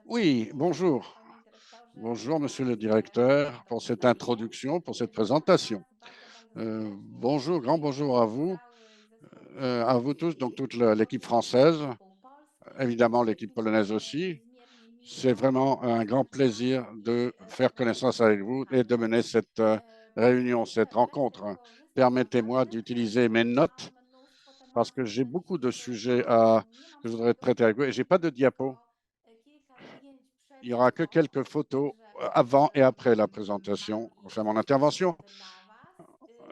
Oui, bonjour. Bonjour, monsieur le directeur, pour cette introduction, pour cette présentation. Bonjour, grand bonjour à vous tous, donc toute l'équipe française, évidemment l'équipe polonaise aussi. C'est vraiment un grand plaisir de faire connaissance avec vous et de mener cette réunion, cette rencontre. Permettez-moi d'utiliser mes notes parce que j'ai beaucoup de sujets que je voudrais traiter avec vous et je n'ai pas de diapo. Il n'y aura que quelques photos avant et après la présentation, enfin mon intervention.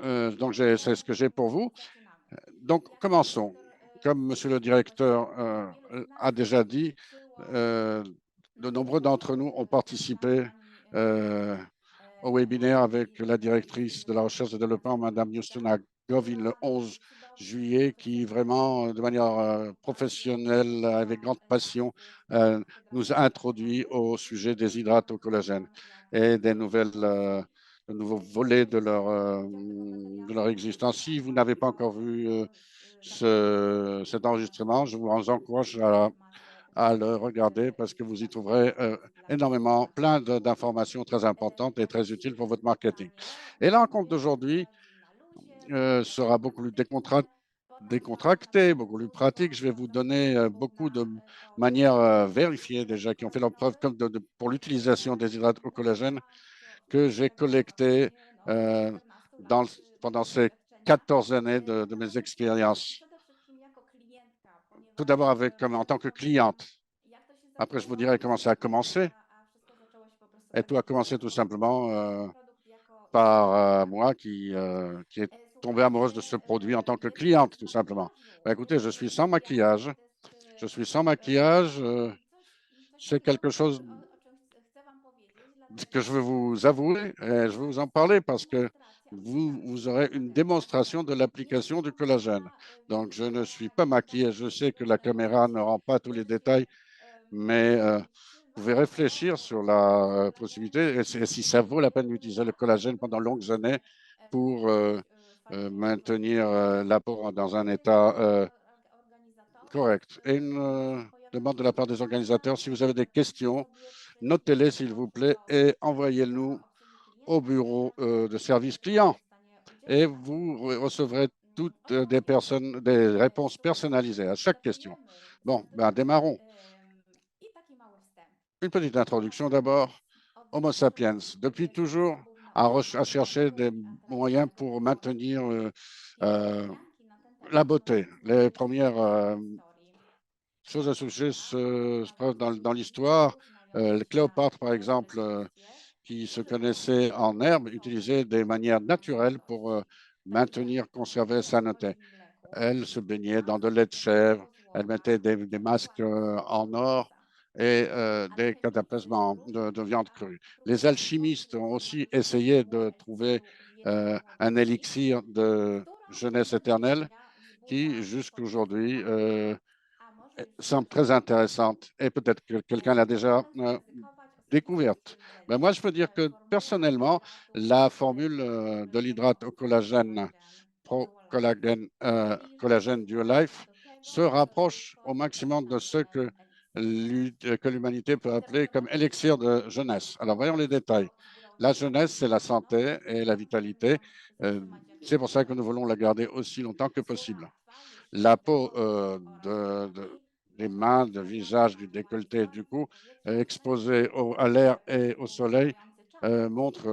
Donc, c'est ce que j'ai pour vous. Donc, commençons. Comme Monsieur le directeur a déjà dit, euh, de nombreux d'entre nous ont participé euh, au webinaire avec la directrice de la recherche et développement, Madame Yustuna Govin, le 11 juillet, qui vraiment, de manière professionnelle, avec grande passion, nous a introduit au sujet des hydrates au collagène et des de nouveaux volets de leur existence. Si vous n'avez pas encore vu cet enregistrement, je vous encourage à le regarder parce que vous y trouverez énormément, plein d'informations très importantes et très utiles pour votre marketing. Et la rencontre d'aujourd'hui sera beaucoup plus décontractée, beaucoup plus pratique. Je vais vous donner beaucoup de manières vérifiées déjà qui ont fait leur preuve comme pour l'utilisation des hydrates au collagène que j'ai collectées euh, dans, pendant ces 14 années de mes expériences. Tout d'abord en tant que cliente. Après, je vous dirai comment ça a commencé. Et tout a commencé tout simplement par moi qui est tombée amoureuse de ce produit en tant que cliente, tout simplement. Ben, écoutez, je suis sans maquillage. Je suis sans maquillage. C'est quelque chose que je veux vous avouer et je veux vous en parler parce que vous aurez une démonstration de l'application du collagène. Donc, je ne suis pas maquillé. Je sais que la caméra ne rend pas tous les détails, mais vous pouvez réfléchir sur la possibilité et si ça vaut la peine d'utiliser le collagène pendant longues années pour maintenir la peau dans un état correct. Et une demande de la part des organisateurs, si vous avez des questions, notez-les s'il vous plaît et envoyez-nous au bureau de service client et vous recevrez toutes des réponses personnalisées à chaque question. Bon, ben démarrons. Une petite introduction d'abord. Homo sapiens, depuis toujours, à chercher des moyens pour maintenir euh, la beauté. Les premières choses associées se passent dans l'histoire. Cléopâtre, par exemple, qui se connaissait en herbe, utilisait des manières naturelles pour maintenir, conserver sa santé. Elle se baignait dans de lait de chèvre, elle mettait des masques en or et des cataplasmes de viande crue. Les alchimistes ont aussi essayé de trouver un élixir de jeunesse éternelle qui, jusqu'aujourd'hui, semble très intéressante et peut-être que quelqu'un l'a déjà découverte. Ben moi, je peux dire que personnellement, la formule de l'hydrate au collagène pro-collagène collagène Duolife se rapproche au maximum de ce que l'humanité peut appeler comme élixir de jeunesse. Alors, voyons les détails. La jeunesse, c'est la santé et la vitalité. Euh, c'est pour ça que nous voulons la garder aussi longtemps que possible. La peau des mains, du visage, du décolleté, du cou, exposée à l'air et au soleil, montre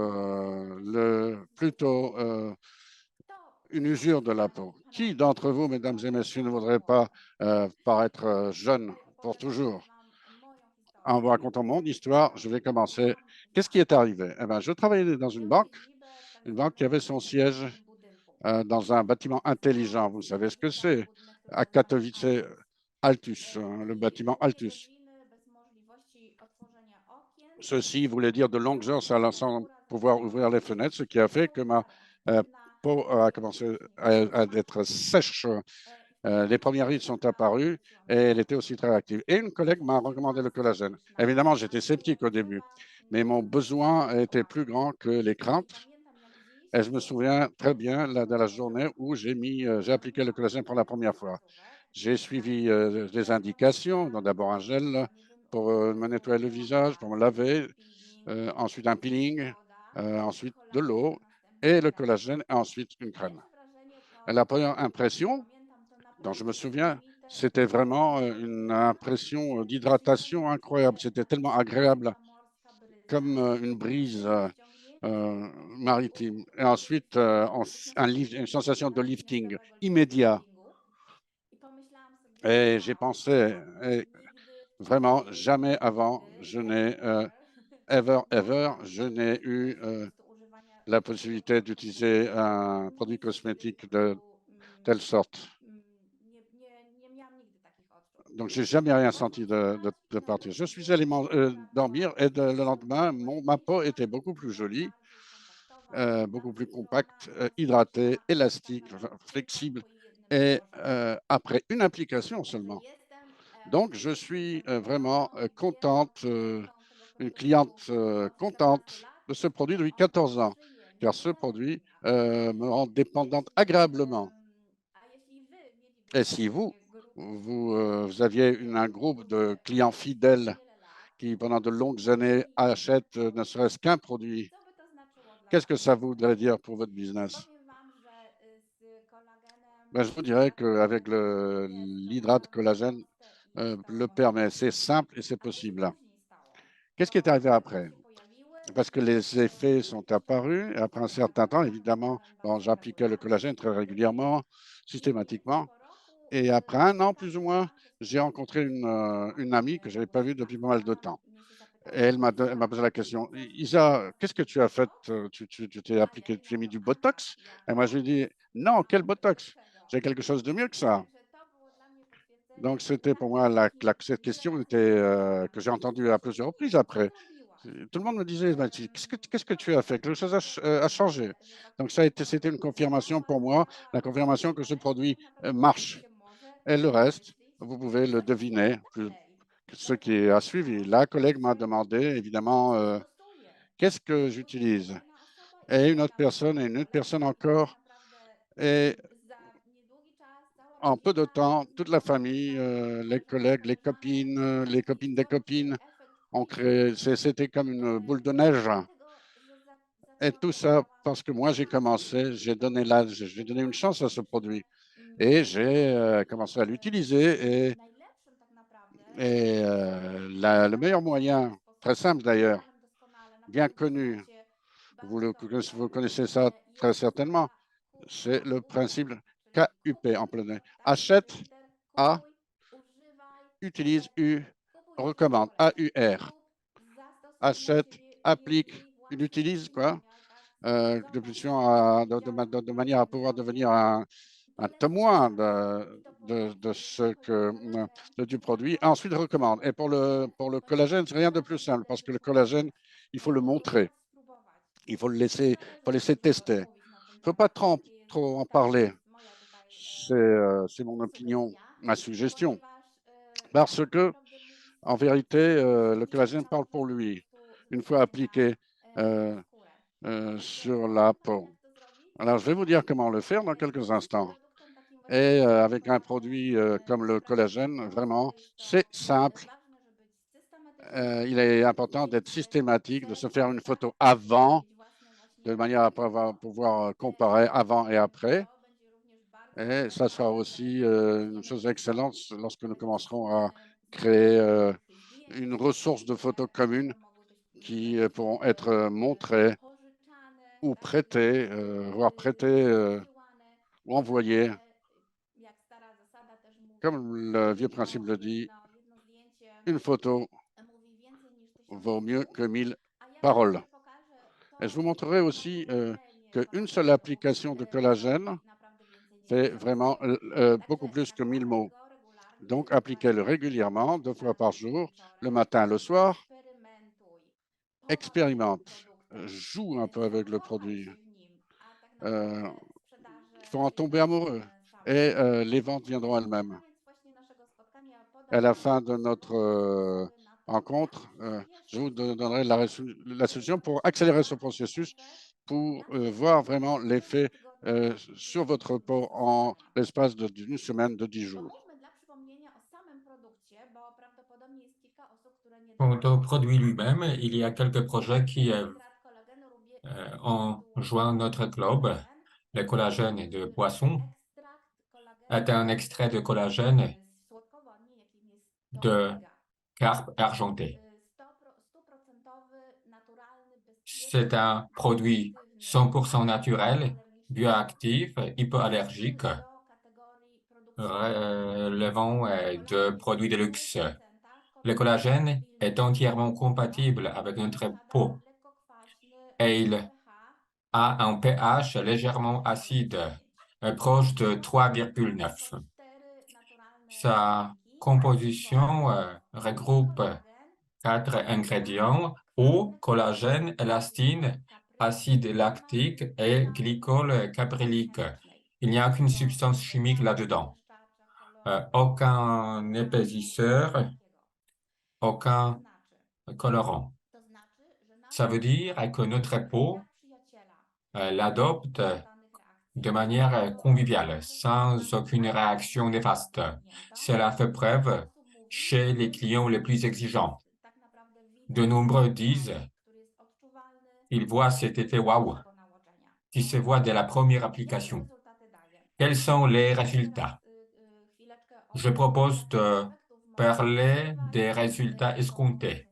plutôt une usure de la peau. Qui d'entre vous, mesdames et messieurs, ne voudrait pas paraître jeune pour toujours? En vous racontant mon histoire, je vais commencer. Qu'est-ce qui est arrivé? Eh ben, je travaillais dans une banque qui avait son siège dans un bâtiment intelligent. Vous savez ce que c'est? À Katowice, Altus, le bâtiment Altus. Ceci voulait dire de longues heures sans pouvoir ouvrir les fenêtres, ce qui a fait que ma euh, peau a commencé à être sèche. Les premières rides sont apparues et elle était aussi très active. Et une collègue m'a recommandé le collagène. Évidemment, j'étais sceptique au début, mais mon besoin était plus grand que les craintes. Et je me souviens très bien de la journée où j'ai appliqué le collagène pour la première fois. J'ai suivi des indications, donc d'abord un gel pour me nettoyer le visage, pour me laver, ensuite un peeling, ensuite de l'eau et le collagène, et ensuite une crème. Et la première impression, dont je me souviens, c'était vraiment une impression d'hydratation incroyable. C'était tellement agréable, comme une brise maritime. Et ensuite, une sensation de lifting immédiat. Et j'ai pensé, vraiment, jamais avant, je n'ai, ever, je n'ai eu la possibilité d'utiliser un produit cosmétique de telle sorte. Donc, j'ai jamais rien senti de partir. Je suis allé dormir et le lendemain, ma peau était beaucoup plus jolie, beaucoup plus compacte, hydratée, élastique, flexible, et après une application seulement. Donc, je suis vraiment contente, une cliente contente de ce produit depuis 14 ans, car ce produit me rend dépendante agréablement. Et si vous aviez un groupe de clients fidèles qui, pendant de longues années, achètent ne serait-ce qu'un produit, qu'est-ce que ça voudrait dire pour votre business? Ben, je vous dirais qu'avec l'hydrate collagène, le permet. C'est simple et c'est possible. Qu'est-ce qui est arrivé après? Parce que les effets sont apparus, et après un certain temps, évidemment, bon, j'appliquais le collagène très régulièrement, systématiquement. Et après un an, plus ou moins, j'ai rencontré une amie que je n'avais pas vue depuis pas mal de temps. Et elle m'a posé la question, Isa, qu'est-ce que tu as fait? Tu t'es appliqué, tu t'es mis du Botox? Et moi, je lui ai dit, non, quel Botox? J'ai quelque chose de mieux que ça. Donc, c'était pour moi, cette question était, que j'ai entendue à plusieurs reprises après. Tout le monde me disait, ben, qu'est-ce que tu as fait? Quelque chose a changé. Donc, c'était une confirmation pour moi, la confirmation que ce produit marche. Et le reste, vous pouvez le deviner, ce qui a suivi. La collègue m'a demandé, évidemment, qu'est-ce que j'utilise? Et une autre personne, et une autre personne encore. Et en peu de temps, toute la famille, les collègues, les copines des copines ont créé, c'était comme une boule de neige. Et tout ça parce que moi, j'ai commencé, j'ai donné une chance à ce produit et j'ai commencé à l'utiliser. Le meilleur moyen, très simple d'ailleurs, bien connu, vous connaissez ça très certainement, c'est le principe KUP en polonais. Achète, A, utilise, U, recommande, AUR. Achète, applique, il utilise quoi de manière à pouvoir devenir un témoin du produit. Ensuite, recommande. Et pour le collagène, c'est rien de plus simple parce que le collagène, il faut le montrer. Il faut faut laisser tester. Il ne faut pas trop en parler. C'est mon opinion, ma suggestion. Parce que, en vérité, le collagène parle pour lui. Une fois appliqué euh, sur la peau. Alors, je vais vous dire comment le faire dans quelques instants. Et avec un produit comme le collagène, vraiment, c'est simple. Il est important d'être systématique, de se faire une photo avant, de manière à pouvoir comparer avant et après. Et ça sera aussi une chose excellente lorsque nous commencerons à créer une ressource de photos communes qui pourront être montrées ou prêtées, voire prêtées ou envoyées. Comme le vieux principe le dit, une photo vaut mieux que 1000 paroles. Et je vous montrerai aussi qu'une seule application de collagène fait vraiment beaucoup plus que 1000 mots. Donc, appliquez-le régulièrement, 2 fois par jour, le matin, le soir. Expérimente, joue un peu avec le produit. Euh, il faut en tomber amoureux et les ventes viendront elles-mêmes. À la fin de notre rencontre, je vous donnerai la solution pour accélérer ce processus, pour voir vraiment l'effet sur votre peau en l'espace d'une semaine, de 10 jours. Quant au produit lui-même, il y a quelques projets qui ont joint notre club. Le collagène de poisson est un extrait de collagène de carpe argentée. C'est un produit 100% naturel, bioactif, hypoallergique, relevant de produits de luxe. Le collagène est entièrement compatible avec notre peau et il a un pH légèrement acide, proche de 3,9. Sa composition regroupe quatre ingrédients: eau, collagène, élastine, acide lactique et glycol caprylique. Il n'y a aucune substance chimique là-dedans, aucun épaississeur, aucun colorant. Ça veut dire que notre peau l'adopte de manière conviviale, sans aucune réaction néfaste. Cela fait preuve chez les clients les plus exigeants. De nombreux disent qu'ils voient cet effet waouh qui se voit dès la première application. Quels sont les résultats? Je propose de parler des résultats escomptés.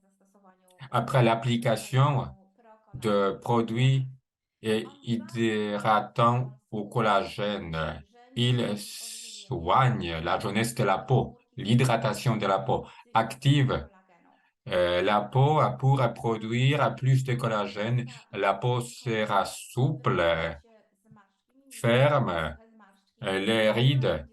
Après l'application de produits et hydratants au collagène, il soigne la jeunesse de la peau, l'hydratation de la peau, active la peau pour produire plus de collagène. La peau sera souple, ferme, les rides,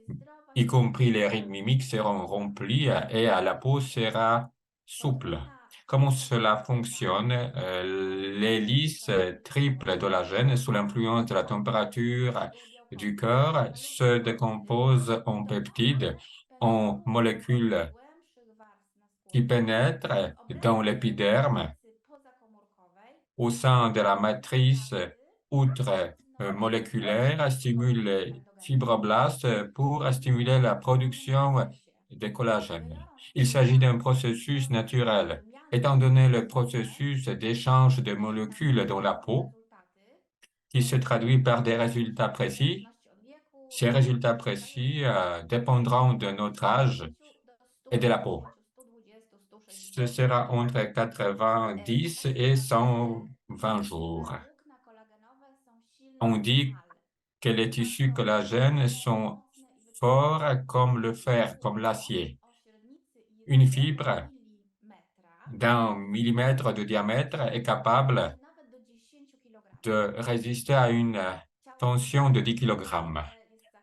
y compris les rides mimiques, seront remplies et la peau sera souple. Comment cela fonctionne? L'hélice triple collagène, sous l'influence de la température du corps, se décompose en peptides, en molécules qui pénètrent dans l'épiderme au sein de la matrice outre-moléculaire, stimule les fibroblastes pour stimuler la production de collagène. Il s'agit d'un processus naturel. Étant donné le processus d'échange de molécules dans la peau, qui se traduit par des résultats précis, ces résultats précis dépendront de notre âge et de la peau. Ce sera entre 90 et 120 jours. On dit que les tissus collagènes sont forts comme le fer, comme l'acier. Une fibre d'un millimètre de diamètre est capable de résister à une tension de 10 kg.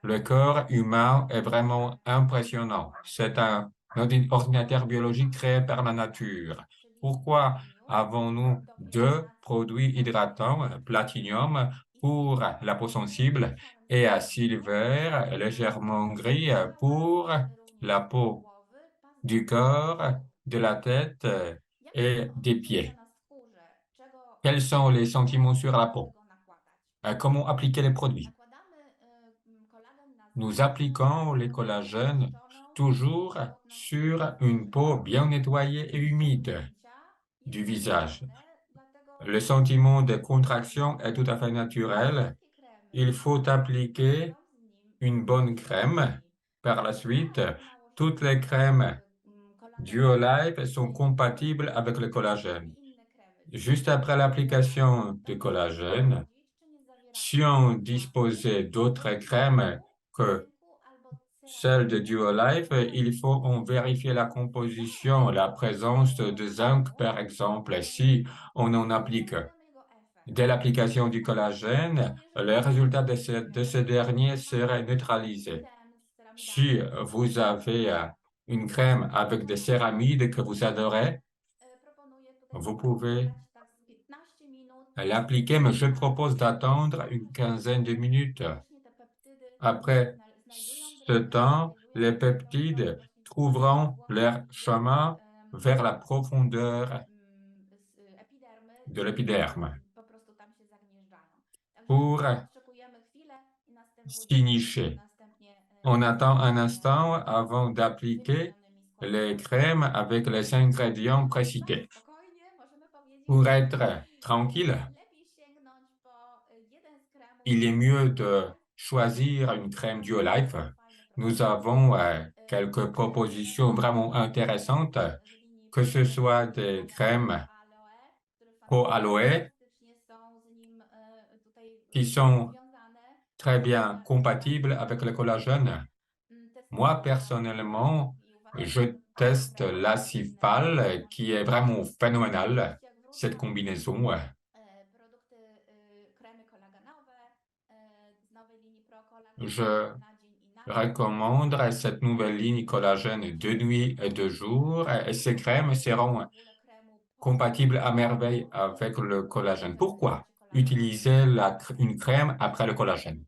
Le corps humain est vraiment impressionnant. C'est un ordinateur biologique créé par la nature. Pourquoi avons-nous deux produits hydratants, platinium pour la peau sensible et à silver légèrement gris pour la peau du corps, de la tête et des pieds? Quels sont les sentiments sur la peau? Comment appliquer les produits? Nous appliquons les collagènes toujours sur une peau bien nettoyée et humide du visage. Le sentiment de contraction est tout à fait naturel. Il faut appliquer une bonne crème. Par la suite, toutes les crèmes Duolife sont compatibles avec le collagène. Juste après l'application de collagène, si on disposait d'autres crèmes que celle de Duolife, il faut en vérifier la composition, la présence de zinc, par exemple. Si on en applique dès l'application du collagène, les résultats de ce dernier seraient neutralisés. Si vous avez une crème avec des céramides que vous adorez, vous pouvez l'appliquer, mais je propose d'attendre une quinzaine de minutes. Après ce temps, les peptides trouveront leur chemin vers la profondeur de l'épiderme pour s'y nicher. On attend un instant avant d'appliquer les crèmes avec les ingrédients précités. Pour être tranquille, il est mieux de choisir une crème BioLife. Nous avons quelques propositions vraiment intéressantes, que ce soit des crèmes co-aloe qui sont très bien compatibles avec le collagène. Moi, personnellement, je teste l'acifal qui est vraiment phénoménal, cette combinaison. Je recommande cette nouvelle ligne collagène de nuit et de jour et ces crèmes seront compatibles à merveille avec le collagène. Pourquoi utiliser une crème après le collagène?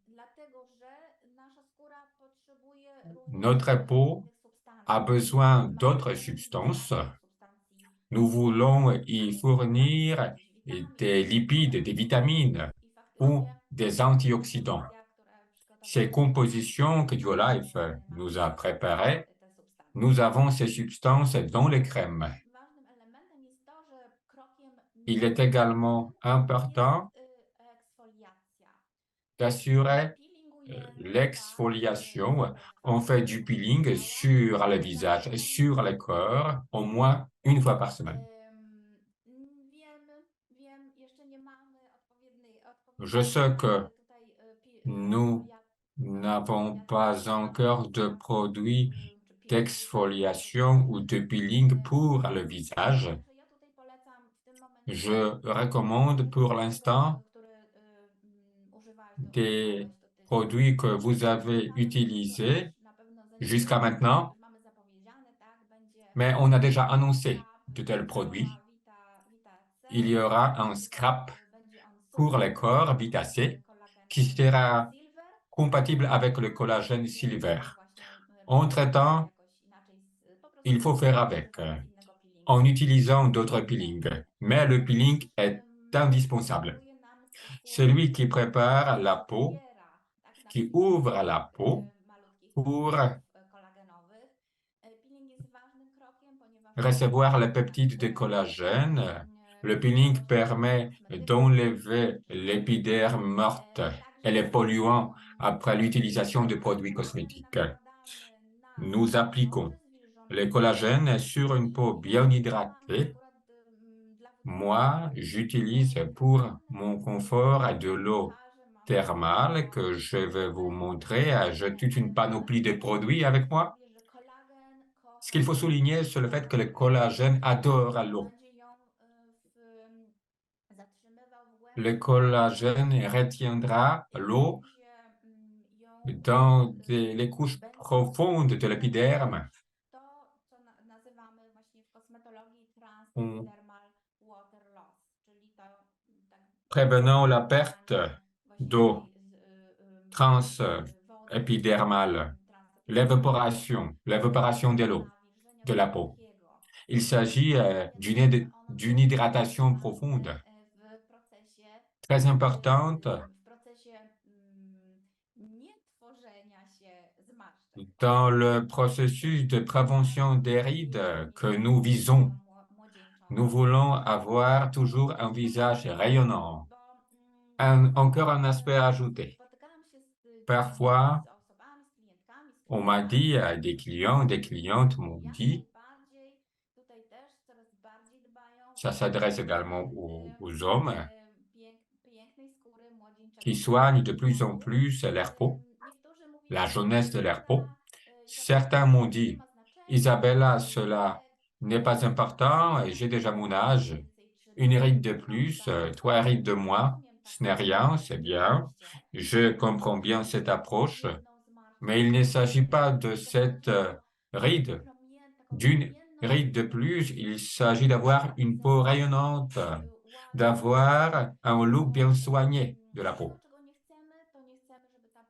Notre peau a besoin d'autres substances. Nous voulons y fournir des lipides, des vitamines ou des antioxydants. Ces compositions que BioLife nous a préparées, nous avons ces substances dans les crèmes. Il est également important d'assurer l'exfoliation. On fait du peeling sur le visage et sur le corps au moins une fois par semaine. Je sais que nous n'avons pas encore de produits d'exfoliation ou de peeling pour le visage. Je recommande pour l'instant des produits que vous avez utilisés jusqu'à maintenant, mais on a déjà annoncé de tels produits. Il y aura un scrap pour le corps Vitacé qui sera compatible avec le collagène Silver. Entre-temps, il faut faire avec en utilisant d'autres peelings, mais le peeling est indispensable. Celui qui prépare la peau, qui ouvre la peau pour recevoir les peptides de collagène. Le peeling permet d'enlever l'épiderme morte et les polluants après l'utilisation de produits cosmétiques. Nous appliquons le collagène sur une peau bien hydratée. Moi, j'utilise pour mon confort de l'eau thermale que je vais vous montrer. J'ai toute une panoplie de produits avec moi. Ce qu'il faut souligner, c'est le fait que le collagène adore l'eau. Le collagène retiendra l'eau dans les couches profondes de l'épiderme, en prévenant la perte d'eau transépidermale, l'évaporation de l'eau de la peau. Il s'agit d'une hydratation profonde, très importante dans le processus de prévention des rides que nous visons. Nous voulons avoir toujours un visage rayonnant. Encore un aspect ajouté. Parfois, on m'a dit, des clients, des clientes m'ont dit, ça s'adresse également aux hommes, qui soignent de plus en plus leur peau, la jeunesse de leur peau. Certains m'ont dit, Isabella, cela n'est pas important, j'ai déjà mon âge, une ride de plus, trois rides de moins, ce n'est rien, c'est bien. Je comprends bien cette approche, mais il ne s'agit pas de cette ride. D'une ride de plus, il s'agit d'avoir une peau rayonnante, d'avoir un look bien soigné de la peau.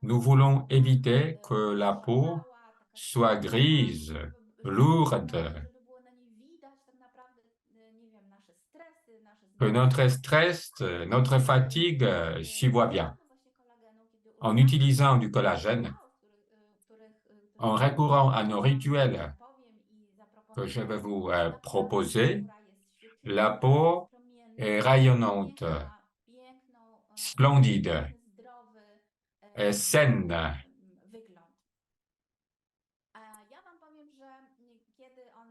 Nous voulons éviter que la peau soit grise, lourde, que notre stress, notre fatigue s'y voit bien. En utilisant du collagène, en recourant à nos rituels que je vais vous proposer. La peau est rayonnante, splendide, saine.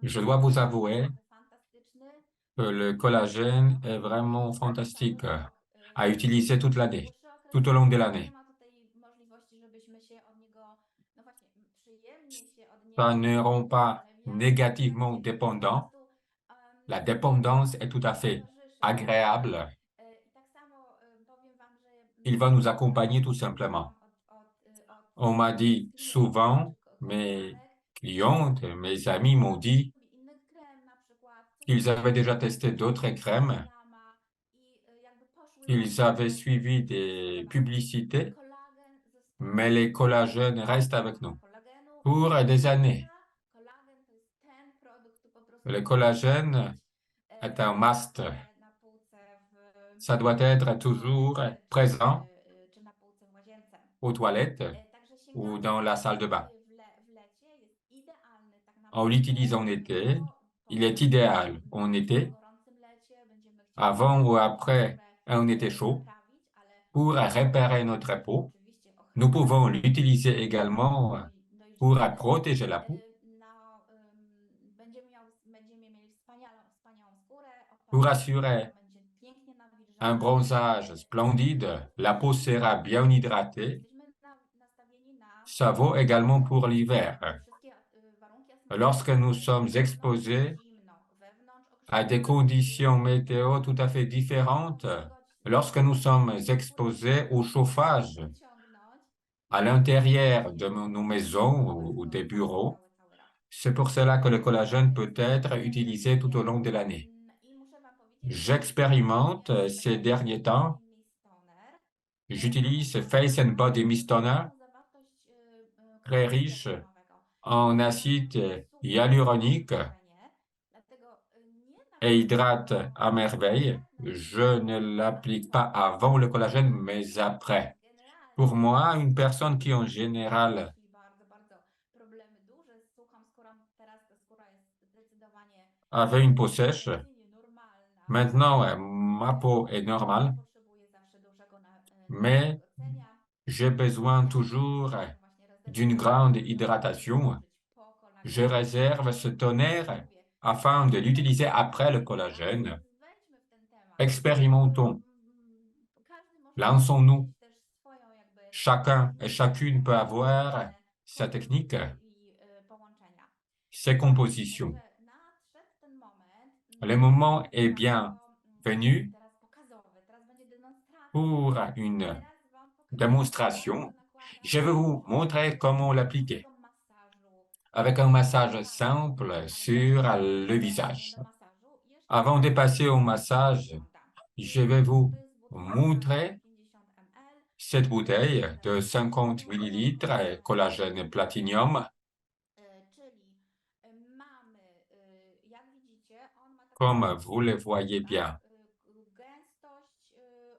Je dois vous avouer que le collagène est vraiment fantastique à utiliser toute l'année, tout au long de l'année. Ça ne rend pas négativement dépendant. La dépendance est tout à fait agréable. Il va nous accompagner tout simplement. On m'a dit souvent, mes clientes, mes amis m'ont dit qu'ils avaient déjà testé d'autres crèmes, qu'ils avaient suivi des publicités, mais les collagènes restent avec nous pour des années. Le collagène est un must. Ça doit être toujours présent aux toilettes ou dans la salle de bain. On l'utilise en été. Il est idéal en été, avant ou après un été chaud, pour réparer notre peau. Nous pouvons l'utiliser également pour protéger la peau, pour assurer un bronzage splendide. La peau sera bien hydratée. Ça vaut également pour l'hiver. Lorsque nous sommes exposés à des conditions météo tout à fait différentes, lorsque nous sommes exposés au chauffage à l'intérieur de nos maisons ou des bureaux, c'est pour cela que le collagène peut être utilisé tout au long de l'année. J'expérimente ces derniers temps. J'utilise Face and Body Mist Toner, très riche en acide hyaluronique et hydrate à merveille. Je ne l'applique pas avant le collagène, mais après. Pour moi, une personne qui en général avait une peau sèche, maintenant ma peau est normale, mais j'ai besoin toujours d'une grande hydratation. Je réserve ce tonnerre afin de l'utiliser après le collagène. Expérimentons, lançons-nous. Chacun et chacune peut avoir sa technique, ses compositions. Le moment est bien venu pour une démonstration. Je vais vous montrer comment l'appliquer avec un massage simple sur le visage. Avant de passer au massage, je vais vous montrer cette bouteille de 50 millilitres collagène platinium. Comme vous le voyez bien,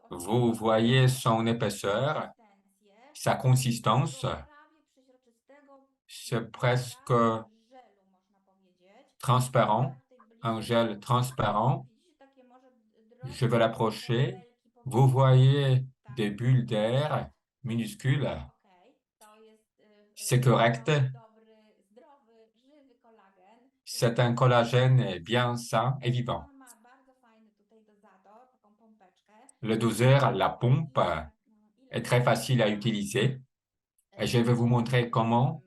vous voyez son épaisseur, sa consistance, c'est presque transparent, un gel transparent. Je vais l'approcher. Vous voyez des bulles d'air minuscules. C'est correct. C'est un collagène bien sain et vivant. Le doseur, la pompe, est très facile à utiliser et je vais vous montrer comment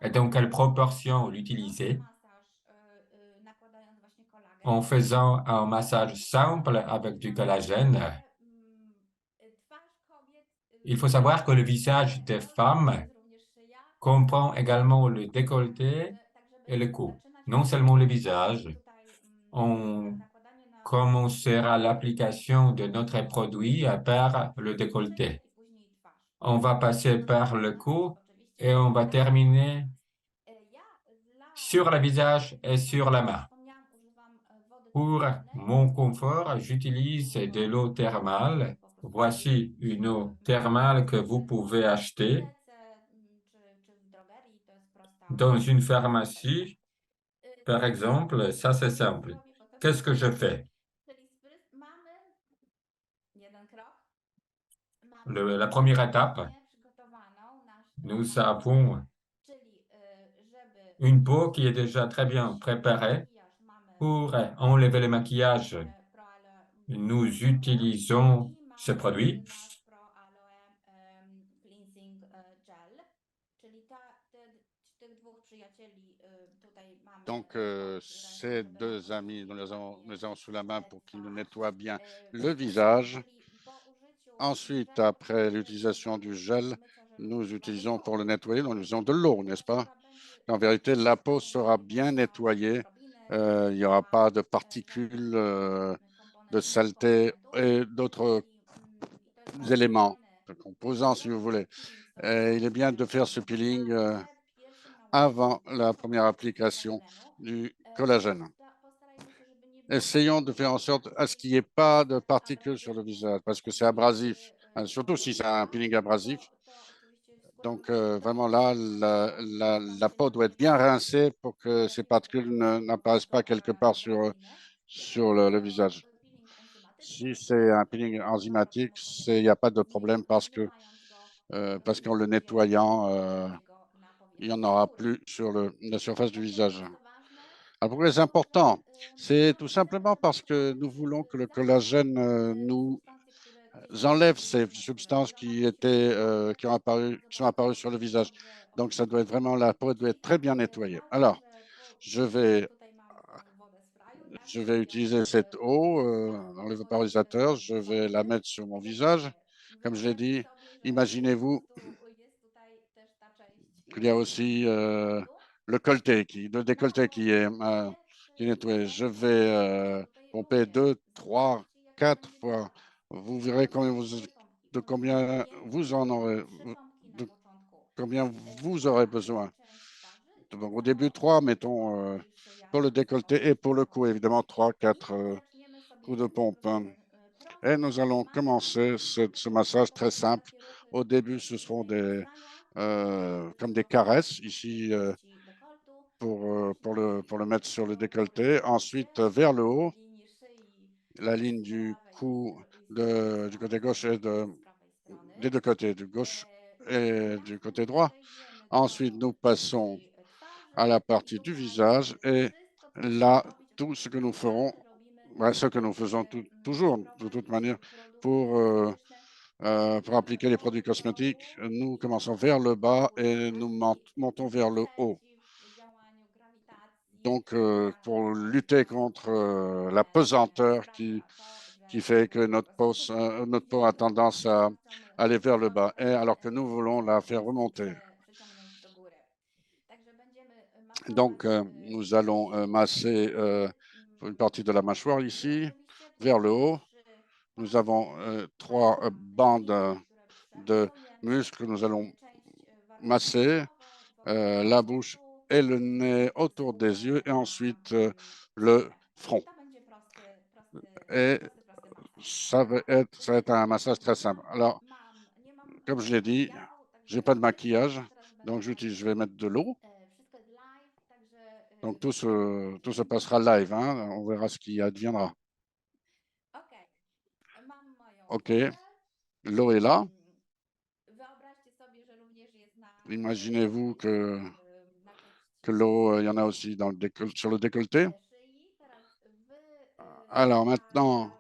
et dans quelle proportion l'utiliser en faisant un massage simple avec du collagène. Il faut savoir que le visage des femmes comprend également le décolleté et le cou, non seulement le visage. On commencera l'application de notre produit par le décolleté. On va passer par le cou et on va terminer sur le visage et sur la main. Pour mon confort, j'utilise de l'eau thermale. Voici une eau thermale que vous pouvez acheter dans une pharmacie. Par exemple, ça c'est simple. Qu'est-ce que je fais? La première étape, nous avons une peau qui est déjà très bien préparée. Pour enlever le maquillage, nous utilisons ce produit. Donc, ces deux amis, nous les avons sous la main pour qu'ils nous nettoient bien le visage. Ensuite, après l'utilisation du gel, nous utilisons pour le nettoyer, nous utilisons de l'eau, n'est-ce pas? En vérité, la peau sera bien nettoyée. Il n'y aura pas de particules, de saleté et d'autres éléments, de composants, si vous voulez. Et il est bien de faire ce peeling avant la première application du collagène. Essayons de faire en sorte à ce qu'il n'y ait pas de particules sur le visage parce que c'est abrasif, surtout si c'est un peeling abrasif. Donc, vraiment là, la peau doit être bien rincée pour que ces particules n'apparaissent pas quelque part sur le visage. Si c'est un peeling enzymatique, il n'y a pas de problème parce qu'en le nettoyant, il n'y en aura plus sur la surface du visage. Alors, pourquoi c'est important? C'est tout simplement parce que nous voulons que le collagène nous enlève ces substances qui sont apparues sur le visage. Donc, ça doit être vraiment, la peau doit être très bien nettoyée. Alors, je vais, je vais utiliser cette eau dans le vaporisateur. Je vais la mettre sur mon visage. Comme je l'ai dit, imaginez-vous qu'il y a aussi le décolleté qui est nettoyé. Je vais pomper deux, trois, quatre fois. Vous verrez de combien vous en aurez, de combien vous aurez besoin. Donc, au début, trois, mettons, pour le décolleté et pour le cou, évidemment, trois, quatre coups de pompe. Et nous allons commencer ce massage très simple. Au début, ce seront comme des caresses ici pour le mettre sur le décolleté. Ensuite, vers le haut, la ligne du cou du côté gauche des deux côtés, du gauche et du côté droit. Ensuite, nous passons à la partie du visage et là, tout ce que nous ferons, ce que nous faisons toujours, de toute manière, pour, euh, pour appliquer les produits cosmétiques, nous commençons vers le bas et nous montons vers le haut. Donc, pour lutter contre la pesanteur qui fait que notre peau a tendance à aller vers le bas, et alors que nous voulons la faire remonter. Donc, nous allons masser une partie de la mâchoire ici, vers le haut. Nous avons trois bandes de muscles. Nous allons masser la bouche et le nez autour des yeux et ensuite le front. Et ça va être un massage très simple. Alors, comme je l'ai dit, je n'ai pas de maquillage, donc je vais mettre de l'eau. Donc, tout se passera live, hein, on verra ce qui adviendra. OK, l'eau est là. Imaginez-vous que l'eau, il y en a aussi sur le décolleté. Alors maintenant,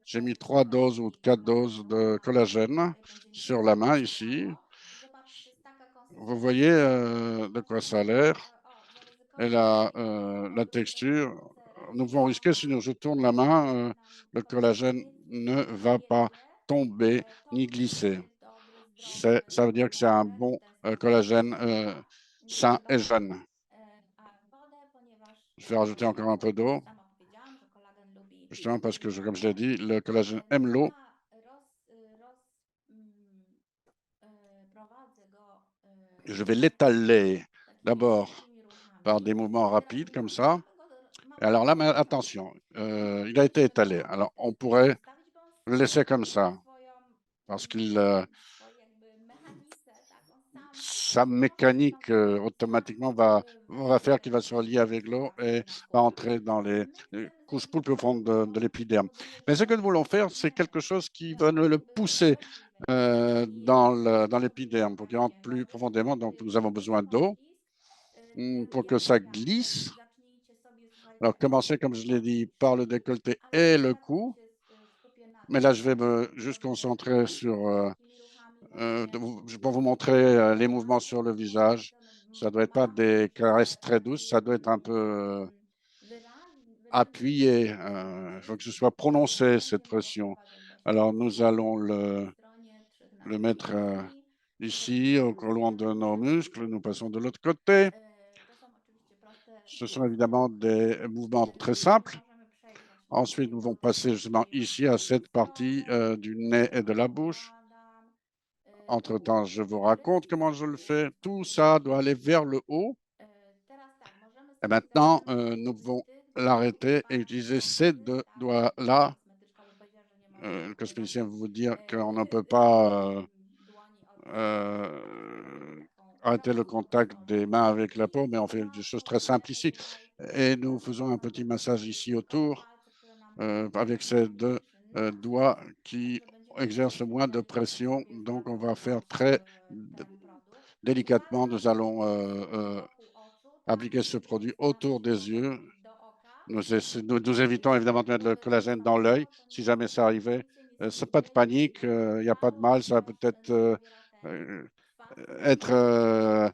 j'ai mis 3 doses ou 4 doses de collagène sur la main ici. Vous voyez de quoi ça a l'air et la texture. Nous pouvons risquer, si je tourne la main, le collagène ne va pas tomber ni glisser. Ça veut dire que c'est un bon collagène sain et jeune. Je vais rajouter encore un peu d'eau, justement parce que, comme je l'ai dit, le collagène aime l'eau. Je vais l'étaler d'abord par des mouvements rapides comme ça. Et alors là, mais attention, il a été étalé. Alors on pourrait le laisser comme ça parce qu'il sa mécanique automatiquement va faire qu'il va se relier avec l'eau et va entrer dans les couches plus profondes de l'épiderme. Mais ce que nous voulons faire, c'est quelque chose qui va le pousser dans l'épiderme pour qu'il rentre plus profondément. Donc, nous avons besoin d'eau pour que ça glisse. Alors, commencer, comme je l'ai dit, par le décolleté et le cou. Mais là, je vais me juste concentrer sur, pour vous montrer les mouvements sur le visage. Ça ne doit être pas des caresses très douces, ça doit être un peu appuyé. Il faut que ce soit prononcé, cette pression. Alors, nous allons le mettre ici, au long de nos muscles. Nous passons de l'autre côté. Ce sont évidemment des mouvements très simples. Ensuite, nous allons passer justement ici à cette partie du nez et de la bouche. Entre-temps, je vous raconte comment je le fais. Tout ça doit aller vers le haut. Et maintenant, nous pouvons l'arrêter et utiliser ces deux doigts-là. Le cosméticien va vous dire qu'on ne peut pas arrêter le contact des mains avec la peau, mais on fait des choses très simples ici. Et nous faisons un petit massage ici autour avec ces deux doigts qui exercent le moins de pression. Donc, on va faire très délicatement. Nous allons appliquer ce produit autour des yeux. Nous évitons évidemment de mettre le collagène dans l'œil si jamais ça arrivait. C'est pas de panique, il n'y a pas de mal, ça peut être être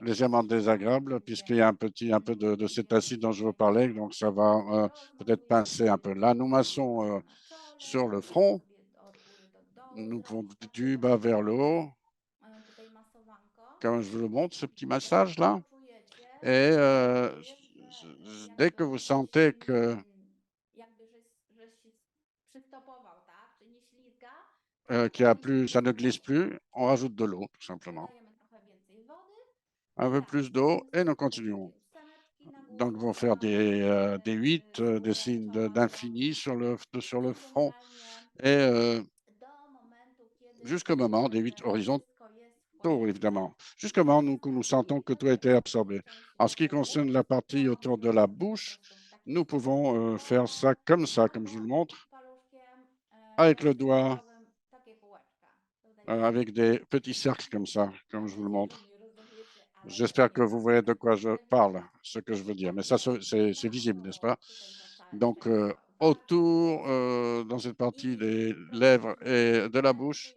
légèrement désagréable puisqu'il y a un peu de cet acide dont je vous parlais, donc ça va peut-être pincer un peu. Là, nous massons sur le front, nous pouvons du bas vers le haut, comme je vous le montre, ce petit massage-là. Et dès que vous sentez que qu'il y a plus, ça ne glisse plus, on rajoute de l'eau, tout simplement. Un peu plus d'eau et nous continuons. Donc, nous allons faire des 8, des signes d'infini sur le front et jusqu'au moment des 8 horizontaux, évidemment, jusqu'au moment où nous sentons que tout a été absorbé. En ce qui concerne la partie autour de la bouche, nous pouvons faire ça, comme je vous le montre, avec le doigt, avec des petits cercles comme ça, comme je vous le montre. J'espère que vous voyez de quoi je parle, ce que je veux dire. Mais ça, c'est visible, n'est-ce pas? Donc, autour, dans cette partie des lèvres et de la bouche,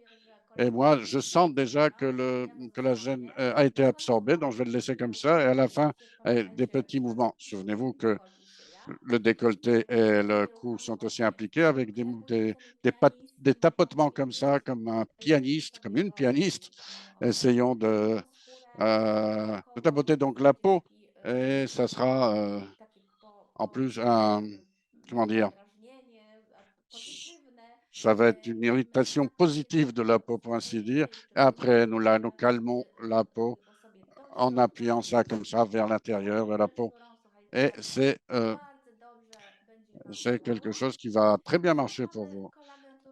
et moi, je sens déjà que le collagène a été absorbé, donc je vais le laisser comme ça. Et à la fin, des petits mouvements. Souvenez-vous que le décolleté et le cou sont aussi impliqués avec des tapotements comme ça, comme un pianiste, comme une pianiste. Essayons de tapoter donc la peau et ça sera en plus un, comment dire, ça va être une irritation positive de la peau, pour ainsi dire. Et après, nous calmons la peau en appuyant ça comme ça vers l'intérieur de la peau. Et c'est quelque chose qui va très bien marcher pour vous.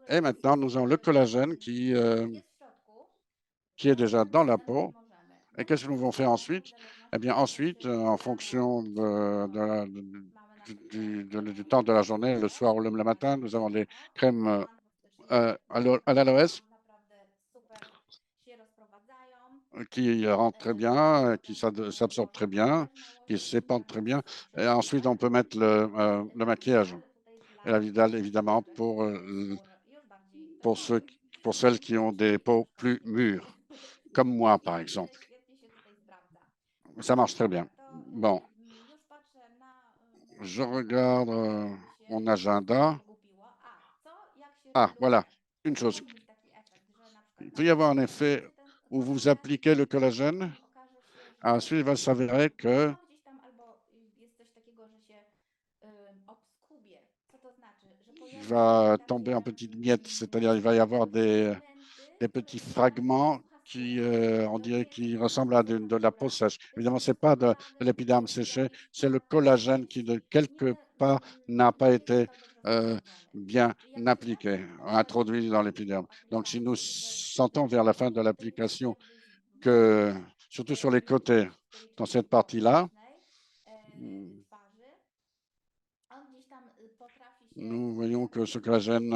Et maintenant, nous avons le collagène qui est déjà dans la peau. Et qu'est-ce que nous allons faire ensuite? Eh bien, ensuite, en fonction du temps de la journée, le soir ou le matin, nous avons des crèmes à l'aloès qui rentrent très bien, qui s'absorbent très bien, qui s'épandent très bien. Et ensuite, on peut mettre le maquillage. Et la Vidal, évidemment, pour, ceux, pour celles qui ont des peaux plus mûres, comme moi, par exemple. Ça marche très bien. Bon, je regarde mon agenda. Ah, voilà, une chose. Il peut y avoir un effet où vous appliquez le collagène. Ensuite, il va s'avérer que il va tomber en petites miettes, c'est-à-dire il va y avoir des petits fragments qui, on dirait, qui ressemblent à de la peau sèche. Évidemment, ce n'est pas de l'épiderme séché, c'est le collagène qui, de quelque part, n'a pas été euh, bien appliqué, introduit dans l'épiderme. Donc, si nous sentons vers la fin de l'application que, surtout sur les côtés, dans cette partie-là, nous voyons que ce collagène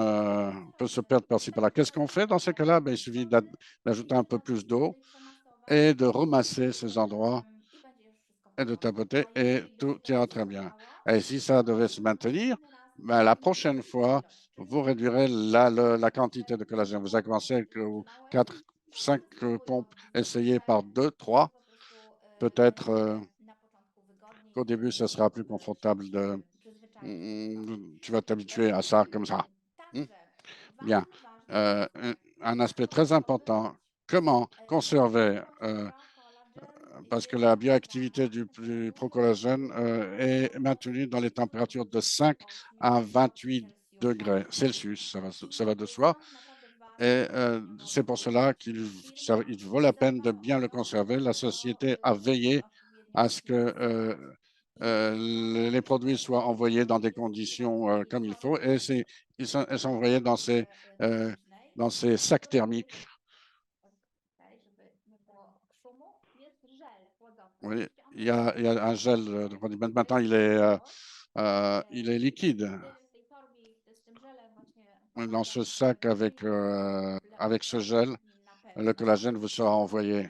peut se perdre par-ci par-là. Qu'est-ce qu'on fait dans ces cas-là? Il suffit d'ajouter un peu plus d'eau et de remasser ces endroits et de tapoter et tout ira très bien. Et si ça devait se maintenir, la prochaine fois, vous réduirez la quantité de collagène. Vous avez commencé avec 4, 5 pompes essayées par 2, 3. Peut-être qu'au début, ce sera plus confortable tu vas t'habituer à ça comme ça. Bien. Un aspect très important, comment conserver parce que la bioactivité du procollagène est maintenue dans les températures de 5 à 28 degrés Celsius, ça va de soi. Et c'est pour cela qu'il vaut la peine de bien le conserver. La société a veillé à ce que les produits soient envoyés dans des conditions comme il faut et ils sont envoyés euh, dans ces sacs thermiques. Oui, il y a un gel de produit. Maintenant, il est liquide. Dans ce sac avec ce gel, le collagène vous sera envoyé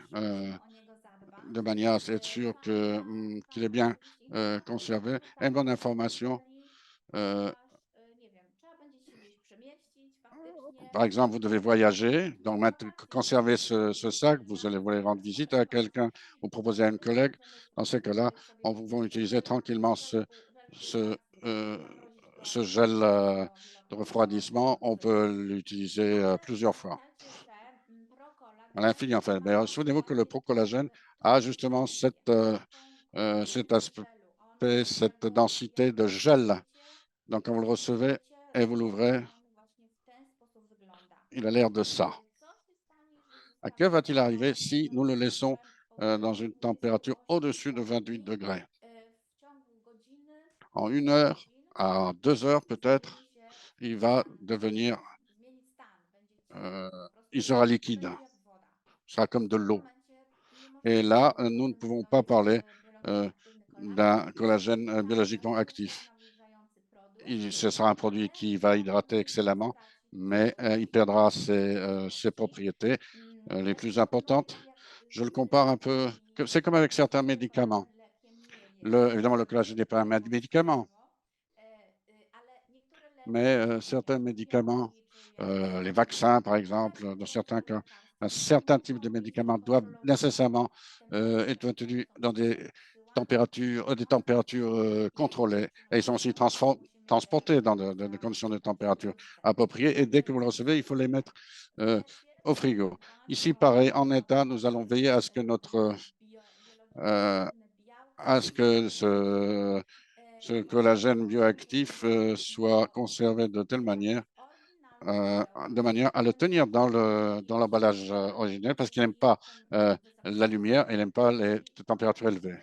de manière à être sûr qu'il est bien conservé. Une bonne information. euh, Par exemple, vous devez voyager, donc conserver ce sac, vous allez voler rendre visite à quelqu'un, vous proposer à un collègue. Dans ces cas-là, on va utiliser tranquillement ce, euh, ce gel de refroidissement. On peut l'utiliser plusieurs fois, à l'infini en fait. Mais souvenez-vous que le procollagène a justement cet aspect, cette densité de gel. Donc, quand vous le recevez et vous l'ouvrez, il a l'air de ça. À que va-t-il arriver si nous le laissons dans une température au-dessus de 28 degrés? En 1 heure à 2 heures peut-être, il va devenir, euh, il sera liquide, il sera comme de l'eau. Et là, nous ne pouvons pas parler euh, d'un collagène biologiquement actif. Ce sera un produit qui va hydrater excellemment, mais il perdra ses propriétés les plus importantes. Je le compare un peu, c'est comme avec certains médicaments. Évidemment, le collagène n'est pas un médicament, mais certains médicaments, les vaccins par exemple, dans certains cas, un certain type de médicaments doivent nécessairement être maintenus dans des températures contrôlées. Et ils sont aussi transportés dans des conditions de température appropriées. Et dès que vous le recevez, il faut les mettre euh, au frigo. Ici, pareil, en état, nous allons veiller à ce que euh, à ce que ce collagène bioactif soit conservé de manière à le tenir dans l'emballage originel parce qu'il n'aime pas la lumière, il n'aime pas les températures élevées.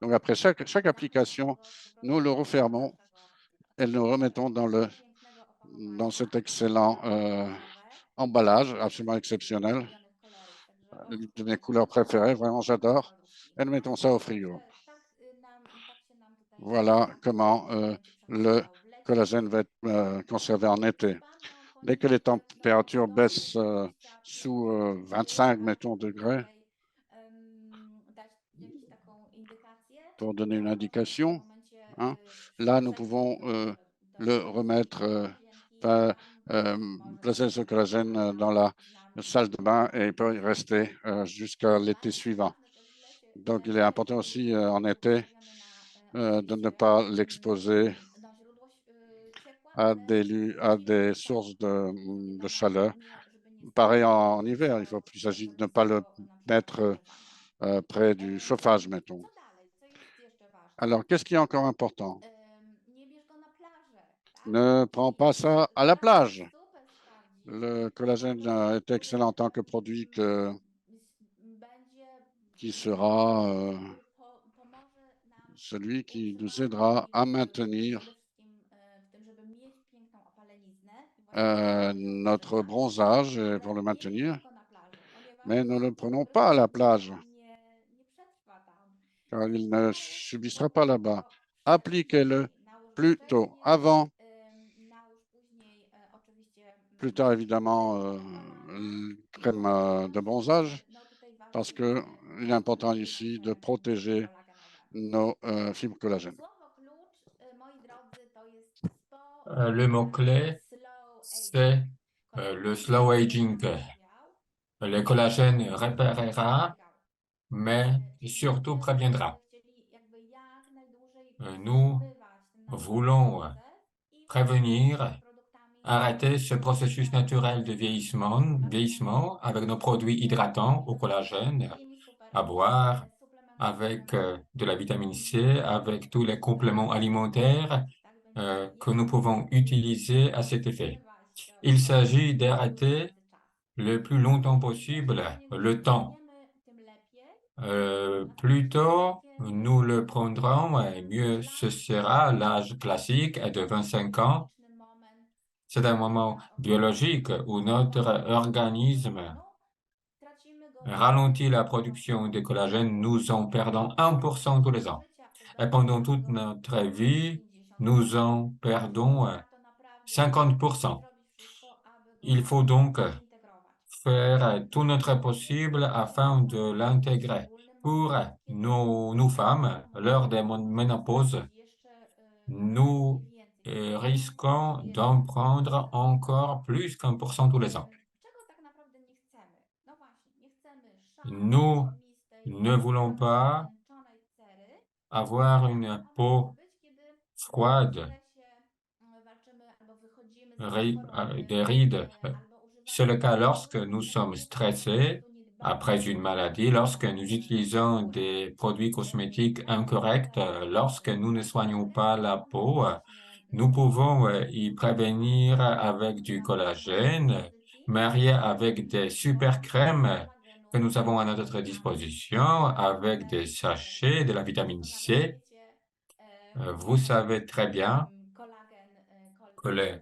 Donc après chaque application, nous le refermons et le remettons dans cet excellent emballage absolument exceptionnel, de mes couleurs préférées, vraiment j'adore, et nous mettons ça au frigo. Voilà comment le collagène va être conservé en été. Dès que les températures baissent sous 25, mettons, degrés, pour donner une indication, hein, là, nous pouvons le remettre, placer ce collagène dans la salle de bain et il peut y rester jusqu'à l'été suivant. Donc, il est important aussi en été de ne pas l'exposer à des sources de chaleur. Pareil en hiver, il s'agit de ne pas le mettre près du chauffage, mettons. Alors, qu'est-ce qui est encore important? Ne prends pas ça à la plage. Le collagène est excellent en tant que produit qui sera celui qui nous aidera à maintenir notre bronzage pour le maintenir. mais ne le prenons pas à la plage, car il ne subsistera pas là-bas. Appliquez-le plus tôt, avant, plus tard évidemment, crème de bronzage, parce qu'il est important ici de protéger nos fibres collagènes. Le mot-clé, c'est le slow aging. Le collagène réparera, mais surtout préviendra. Nous voulons prévenir, arrêter ce processus naturel de vieillissement avec nos produits hydratants au collagène, à boire, avec de la vitamine C, avec tous les compléments alimentaires que nous pouvons utiliser à cet effet. Il s'agit d'arrêter le plus longtemps possible le temps. Plus tôt nous le prendrons, mieux ce sera. L'âge classique est de 25 ans. C'est un moment biologique où notre organisme ralentit la production de collagène, nous en perdons 1% tous les ans. Et pendant toute notre vie, nous en perdons 50%. Il faut donc faire tout notre possible afin de l'intégrer. Pour nos femmes, lors de ménopause, nous risquons d'en prendre encore plus qu'1% tous les ans. Nous ne voulons pas avoir une peau froide, des rides. C'est le cas lorsque nous sommes stressés après une maladie, lorsque nous utilisons des produits cosmétiques incorrects, lorsque nous ne soignons pas la peau. Nous pouvons y prévenir avec du collagène, marié avec des super crèmes que nous avons à notre disposition, avec des sachets de la vitamine C. Vous savez très bien que le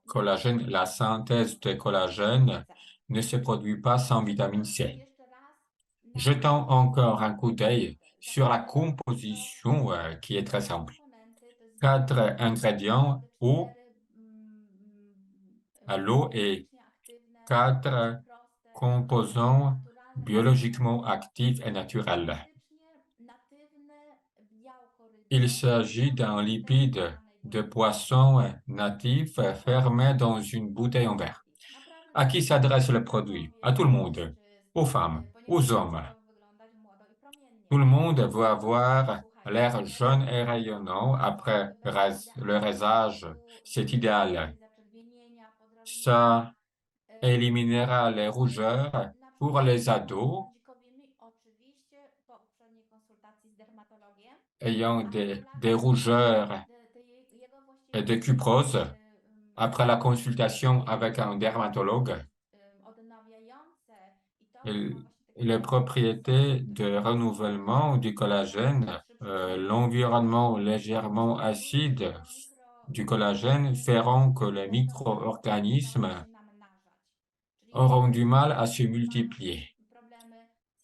collagène, la synthèse de collagène ne se produit pas sans vitamine C. Jetons encore un coup d'œil sur la composition qui est très simple. 4 ingrédients, eau, à l'eau et 4 composants biologiquement actifs et naturels. Il s'agit d'un lipide de poisson natif fermé dans une bouteille en verre. À qui s'adresse le produit? À tout le monde, aux femmes, aux hommes. Tout le monde veut avoir l'air jeune et rayonnant après le rasage. C'est idéal. Ça éliminera les rougeurs pour les ados ayant des rougeurs et de cuprose. Après la consultation avec un dermatologue, il- les propriétés de renouvellement du collagène, l'environnement légèrement acide du collagène feront que les micro-organismes auront du mal à se multiplier.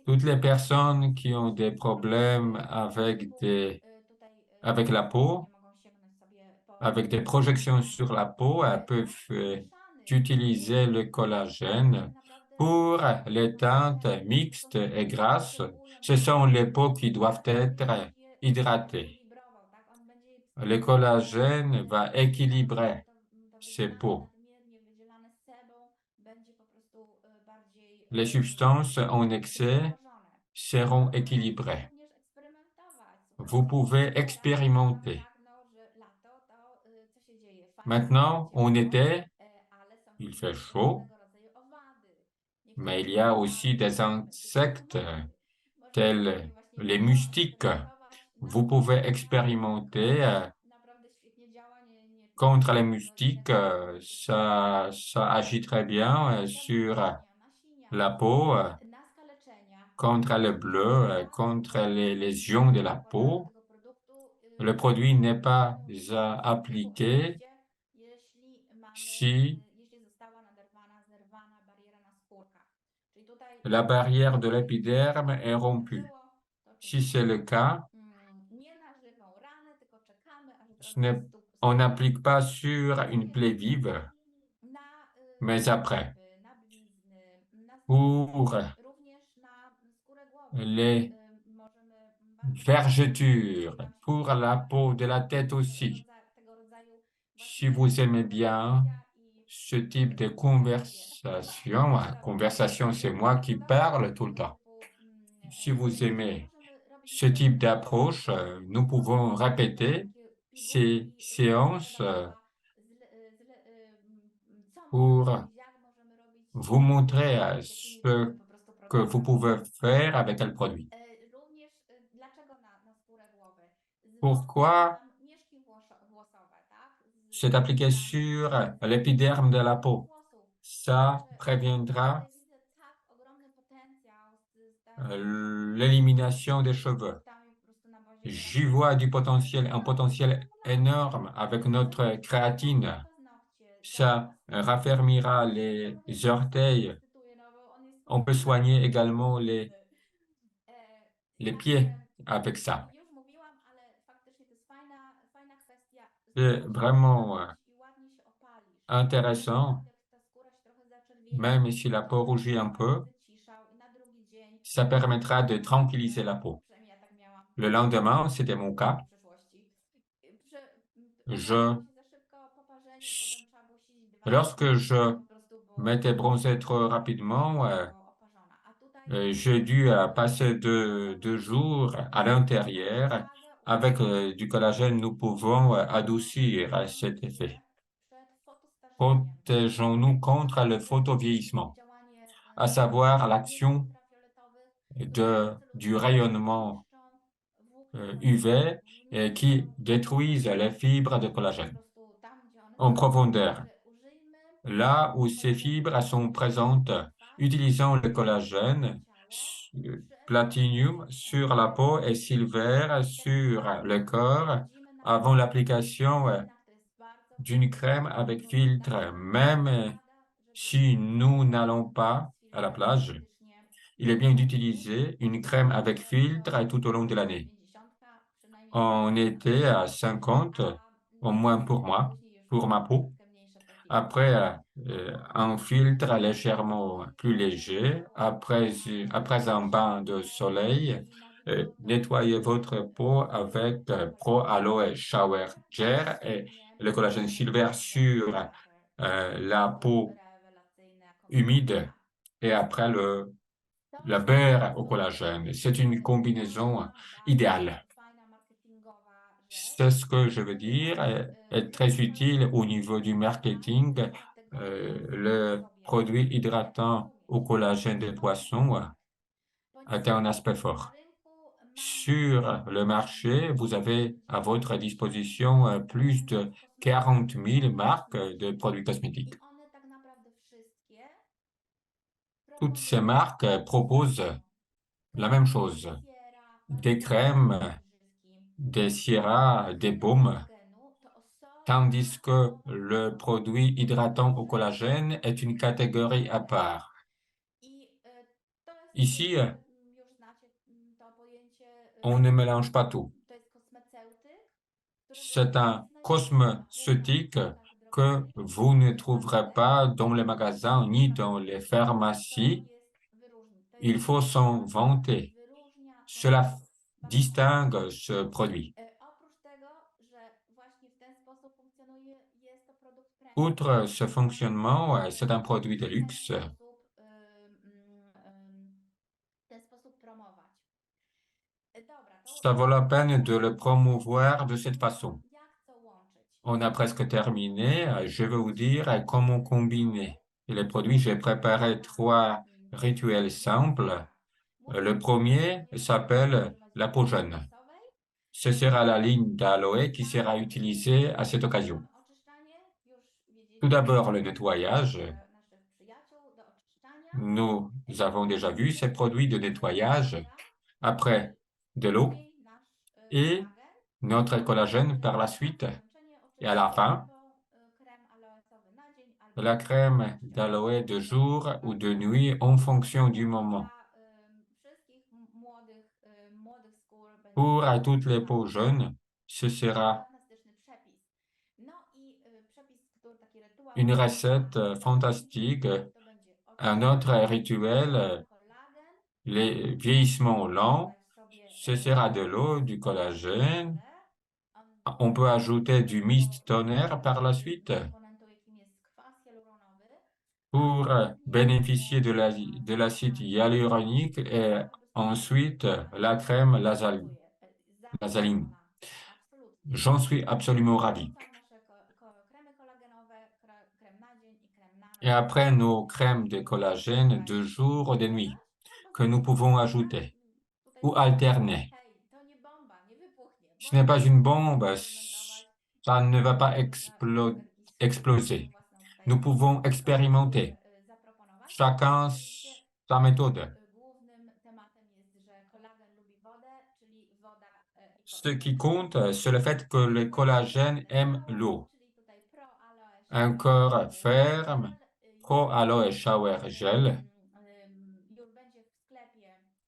Toutes les personnes qui ont des problèmes avec la peau, avec des projections sur la peau, elles peuvent utiliser le collagène pour les teintes mixtes et grasses. Ce sont les peaux qui doivent être hydratées. Le collagène va équilibrer ces peaux. Les substances en excès seront équilibrées. Vous pouvez expérimenter. Maintenant, en été, il fait chaud, mais il y a aussi des insectes tels les moustiques. Vous pouvez expérimenter contre les moustiques. Ça agit très bien sur la peau, contre le bleu, contre les lésions de la peau. Le produit n'est pas à appliquer si la barrière de l'épiderme est rompue. Si c'est le cas, on n'applique pas sur une plaie vive, mais après. Pour les vergetures, pour la peau de la tête aussi. Si vous aimez bien ce type de conversation, c'est moi qui parle tout le temps. Si vous aimez ce type d'approche, nous pouvons répéter ces séances pour vous montrer ce que vous pouvez faire avec le produit. Pourquoi c'est appliqué sur l'épiderme de la peau? Ça préviendra l'élimination des cheveux. J'y vois un potentiel énorme avec notre créatine. Ça raffermira les orteils. On peut soigner également les pieds avec ça. C'est vraiment intéressant, même si la peau rougit un peu, ça permettra de tranquilliser la peau. Le lendemain, c'était mon cas. Je, lorsque je m'étais bronzé trop rapidement, j'ai dû passer deux jours à l'intérieur. Avec du collagène, nous pouvons adoucir cet effet. Protégeons-nous contre le photovieillissement, à savoir l'action du rayonnement UV qui détruisent les fibres de collagène en profondeur. Là où ces fibres sont présentes, utilisons le collagène, platinium sur la peau et silver sur le corps avant l'application d'une crème avec filtre. Même si nous n'allons pas à la plage, il est bien d'utiliser une crème avec filtre tout au long de l'année. En été à 50, au moins pour moi, pour ma peau. Après, un filtre légèrement plus léger. Après un bain de soleil, nettoyez votre peau avec Pro Aloe Shower Gel et le collagène silver sur la peau humide et après la beurre au collagène. C'est une combinaison idéale. C'est ce que je veux dire, est très utile au niveau du marketing. Le produit hydratant au collagène de poisson a un aspect fort. Sur le marché, vous avez à votre disposition plus de 40 000 marques de produits cosmétiques. Toutes ces marques proposent la même chose, des crèmes, des sierras, des baumes, tandis que le produit hydratant au collagène est une catégorie à part. Ici, on ne mélange pas tout. C'est un cosmétique que vous ne trouverez pas dans les magasins ni dans les pharmacies. Il faut s'en vanter. Cela distingue ce produit. Outre ce fonctionnement, c'est un produit de luxe. Ça vaut la peine de le promouvoir de cette façon. On a presque terminé. Je vais vous dire comment combiner les produits. J'ai préparé trois rituels simples. Le premier s'appelle la peau jeune. Ce sera la ligne d'aloe qui sera utilisée à cette occasion. Tout d'abord, le nettoyage. Nous avons déjà vu ces produits de nettoyage. Après, de l'eau et notre collagène par la suite. Et à la fin, la crème d'aloe de jour ou de nuit en fonction du moment. Pour à toutes les peaux jeunes, ce sera une recette fantastique. Un autre rituel, les vieillissements lents, ce sera de l'eau, du collagène. On peut ajouter du mist tonnerre par la suite pour bénéficier de l'acide hyaluronique et ensuite la crème Lasaline. J'en suis absolument ravi. Et après nos crèmes de collagène de jour ou de nuit que nous pouvons ajouter ou alterner. Ce n'est pas une bombe, ça ne va pas exploser. Nous pouvons expérimenter, chacun sa méthode. Ce qui compte, c'est le fait que le collagène aime l'eau. Un corps ferme, Pro Aloe Shower Gel,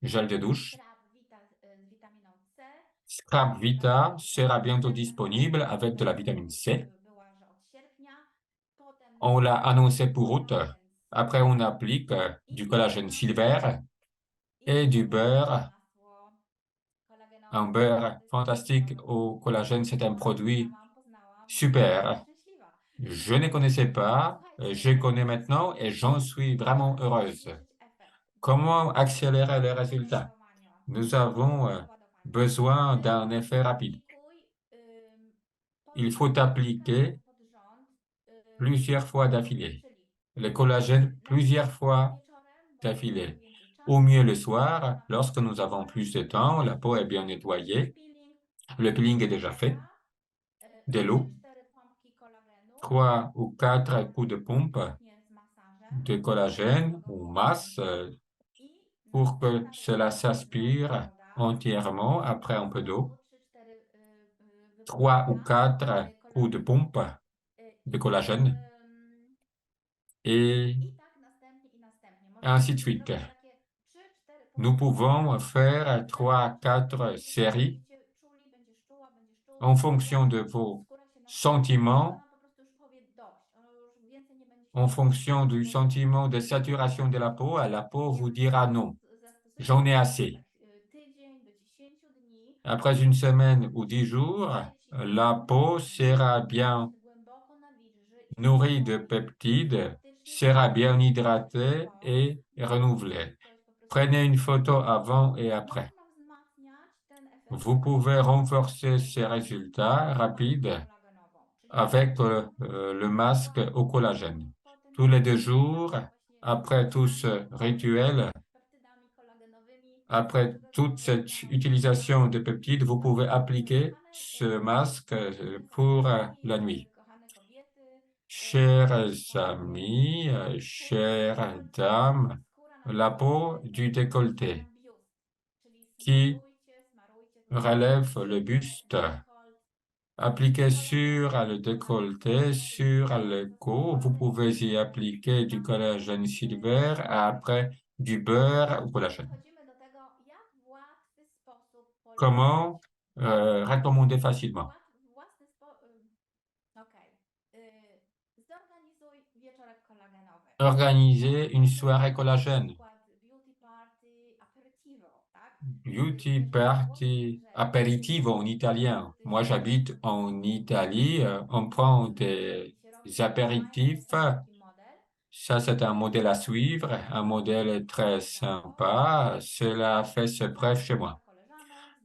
gel de douche. Scrap Vita sera bientôt disponible avec de la vitamine C. On l'a annoncé pour août. Après, on applique du collagène silver et du beurre. Un beurre fantastique au collagène, c'est un produit super. Je ne connaissais pas, je connais maintenant et j'en suis vraiment heureuse. Comment accélérer les résultats? Nous avons besoin d'un effet rapide. Il faut appliquer plusieurs fois d'affilée. Le collagène plusieurs fois d'affilée. Au mieux le soir, lorsque nous avons plus de temps, la peau est bien nettoyée, le peeling est déjà fait, de l'eau, 3 ou 4 coups de pompe de collagène ou masse pour que cela s'aspire entièrement après un peu d'eau. 3 ou 4 coups de pompe de collagène et ainsi de suite. Nous pouvons faire 3 à 4 séries en fonction de vos sentiments, en fonction du sentiment de saturation de la peau vous dira non, j'en ai assez. Après une semaine ou 10 jours, la peau sera bien nourrie de peptides, sera bien hydratée et renouvelée. Prenez une photo avant et après. Vous pouvez renforcer ces résultats rapides avec le masque au collagène. Tous les 2 jours, après tout ce rituel, après toute cette utilisation de peptides, vous pouvez appliquer ce masque pour la nuit. Chers amis, chères dames, la peau du décolleté qui relève le buste, appliqué sur le décolleté, sur le cou. Vous pouvez y appliquer du collagène silver et après du beurre au collagène. Comment recommander facilement? Organiser une soirée collagène. Beauty party, aperitivo en italien. Moi, j'habite en Italie. On prend des apéritifs. Ça, c'est un modèle à suivre, un modèle très sympa. Cela a fait ses preuves chez moi.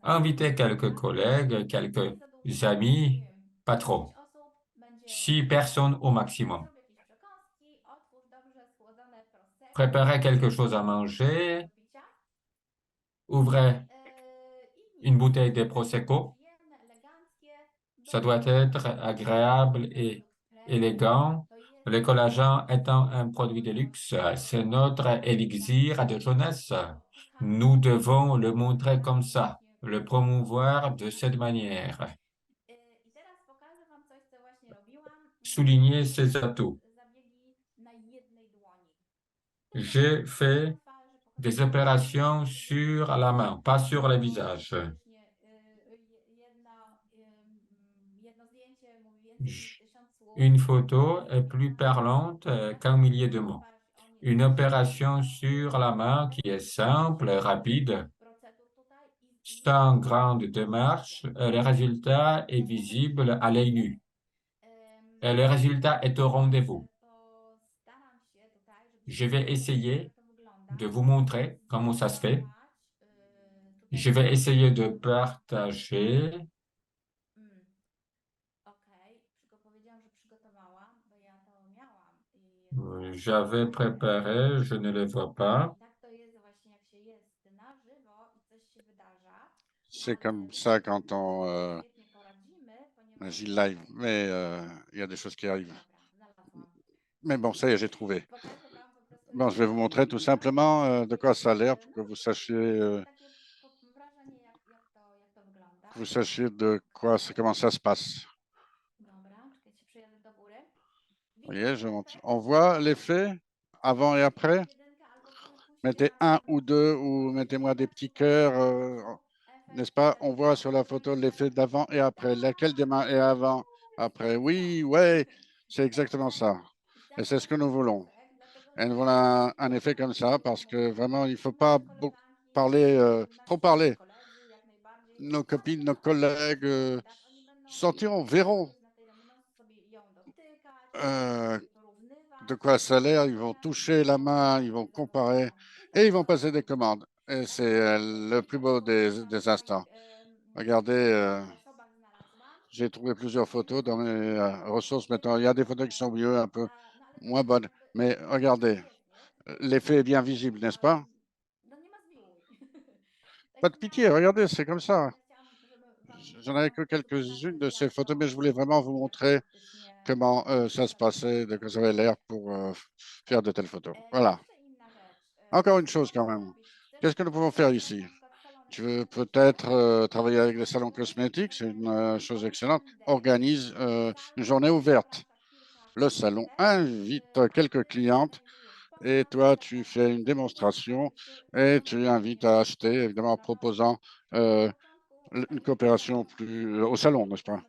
Inviter quelques collègues, quelques amis, pas trop. 6 personnes au maximum. Préparez quelque chose à manger. Ouvrez une bouteille de Prosecco. Ça doit être agréable et élégant. Le collagène étant un produit de luxe, c'est notre élixir de jeunesse. Nous devons le montrer comme ça, le promouvoir de cette manière, souligner ses atouts. J'ai fait des opérations sur la main, pas sur le visage. J- Une photo est plus parlante qu'un millier de mots. Une opération sur la main qui est simple, rapide, sans grande démarche, le résultat est visible à l'œil nu. Et le résultat est au rendez-vous. Je vais essayer de vous montrer comment ça se fait. Je vais essayer de partager. J'avais préparé, je ne le vois pas. C'est comme ça quand on agit live, mais il y a des choses qui arrivent. Mais bon, ça y est, j'ai trouvé. Bon, je vais vous montrer tout simplement de quoi ça a l'air pour que vous sachiez de quoi, comment ça se passe. Vous voyez, je montre. On voit l'effet avant et après. Mettez un ou deux ou mettez-moi des petits cœurs, n'est-ce pas? On voit sur la photo l'effet d'avant et après. Laquelle des mains est avant, après? Oui, ouais, c'est exactement ça. Et c'est ce que nous voulons. Et nous voulons un effet comme ça parce que vraiment, il ne faut pas parler, trop parler. Nos copines, nos collègues sentiront, verront euh, de quoi ça a l'air. Ils vont toucher la main, ils vont comparer et ils vont passer des commandes. Et c'est le plus beau des instants. Regardez, j'ai trouvé plusieurs photos dans mes ressources maintenant. Il y a des photos qui sont mieux, un peu moins bonnes. Mais regardez, l'effet est bien visible, n'est-ce pas? Pas de pitié, regardez, c'est comme ça. J'en avais que quelques-unes de ces photos, mais je voulais vraiment vous montrer comment ça se passait, de quoi ça avait l'air pour faire de telles photos. Voilà. Encore une chose quand même. Qu'est-ce que nous pouvons faire ici? Tu veux peut-être travailler avec les salons cosmétiques, c'est une chose excellente. Organise une journée ouverte. Le salon invite quelques clientes et toi, tu fais une démonstration et tu invites à acheter, évidemment en proposant une coopération plus au salon, n'est-ce pas?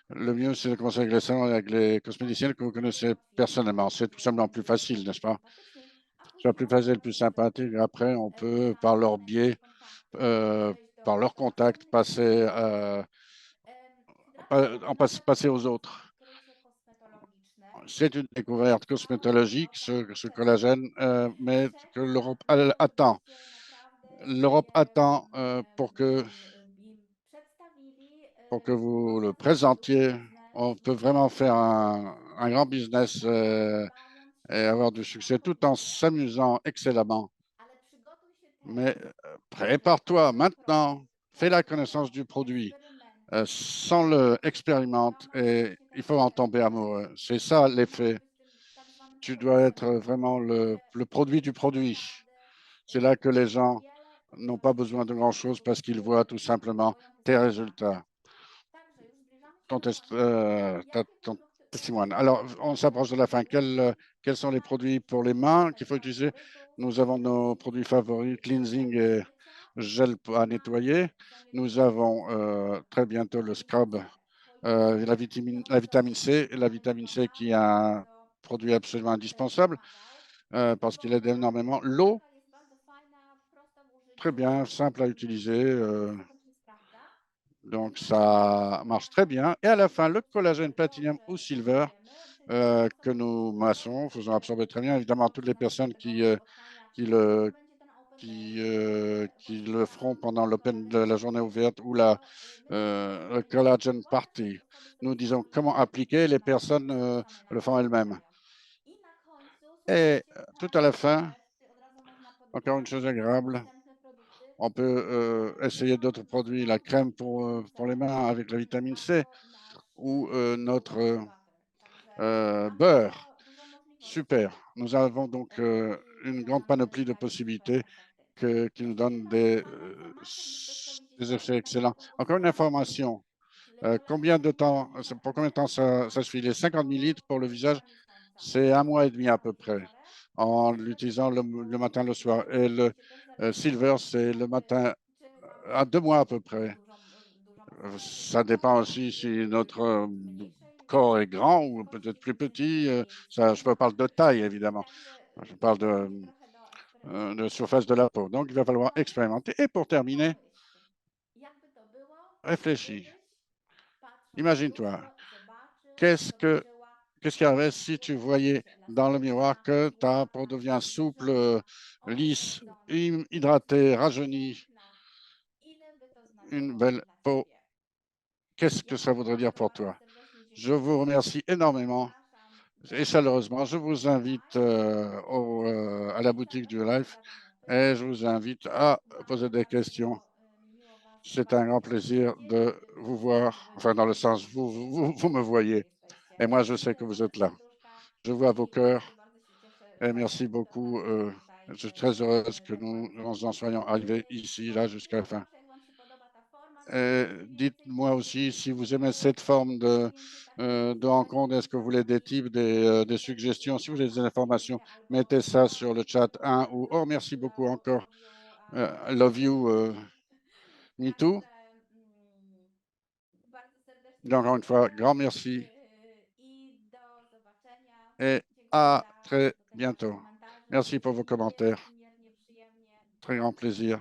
Le mieux, c'est de commencer avec les salons et avec les cosméticiennes que vous connaissez personnellement. C'est tout simplement plus facile, n'est-ce pas? C'est plus facile, plus sympathique. Après, on peut, par leur biais, euh, par leur contact, passer aux autres. C'est une découverte cosmétologique, ce collagène, mais que l'Europe attend. L'Europe attend pour que vous le présentiez. On peut vraiment faire un grand business et avoir du succès tout en s'amusant excellemment. Mais prépare-toi maintenant, fais la connaissance du produit, sans le expérimente et il faut en tomber amoureux. C'est ça l'effet. Tu dois être vraiment le produit du produit. C'est là que les gens n'ont pas besoin de grand-chose parce qu'ils voient tout simplement tes résultats, ton patrimoine. Alors, on s'approche de la fin. Quels sont les produits pour les mains qu'il faut utiliser? Nous avons nos produits favoris, cleansing et gel à nettoyer. Nous avons très bientôt le scrub, la vitamine C, la vitamine C qui est un produit absolument indispensable parce qu'il aide énormément. L'eau, très bien, simple à utiliser. Donc, ça marche très bien. Et à la fin, le collagène platinum ou silver que nous massons, faisons absorber très bien. Évidemment, toutes les personnes qui le, qui le feront pendant la journée ouverte ou le collagen party. Nous disons comment appliquer, les personnes le font elles-mêmes. Et tout à la fin, encore une chose agréable, on peut essayer d'autres produits, la crème pour les mains avec la vitamine C ou notre beurre. Super. Nous avons donc une grande panoplie de possibilités qui nous donnent des effets excellents. Encore une information. Combien de temps, pour combien de temps ça se fait? Les 50 millilitres pour le visage, c'est un mois et demi à peu près. en l'utilisant le matin, le soir. Et le Silver, c'est le matin à 2 mois à peu près. Ça dépend aussi si notre corps est grand ou peut-être plus petit. Ça, je parle de taille, évidemment. Je parle de surface de la peau. Donc, il va falloir expérimenter. Et pour terminer, réfléchis. Imagine-toi, qu'est-ce que qu'est-ce qu'il y avait si tu voyais dans le miroir que ta peau devient souple, lisse, hydratée, rajeunie, une belle peau? Qu'est-ce que ça voudrait dire pour toi? Je vous remercie énormément et chaleureusement. Je vous invite à la boutique du Life et je vous invite à poser des questions. C'est un grand plaisir de vous voir, enfin dans le sens, vous me voyez et moi je sais que vous êtes là. Je vois vos cœurs et merci beaucoup. Je suis très heureuse que nous en soyons arrivés ici, là, jusqu'à la fin. Dites-moi aussi si vous aimez cette forme de rencontre. Est-ce que vous voulez des tips, des suggestions? Si vous avez des informations, mettez ça sur le chat 1 ou oh, merci beaucoup encore. I love you, me too. Encore une fois, grand merci et à très bientôt. Merci pour vos commentaires. Très grand plaisir.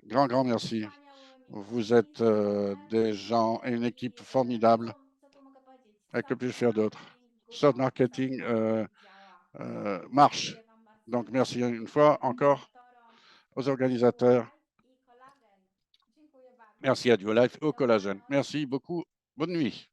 Grand merci. Vous êtes des gens et une équipe formidable. Et que puis-je faire d'autre? Soft marketing marche. Donc, merci une fois encore aux organisateurs. Merci à DuoLife, au Collagène. Merci beaucoup. Bonne nuit.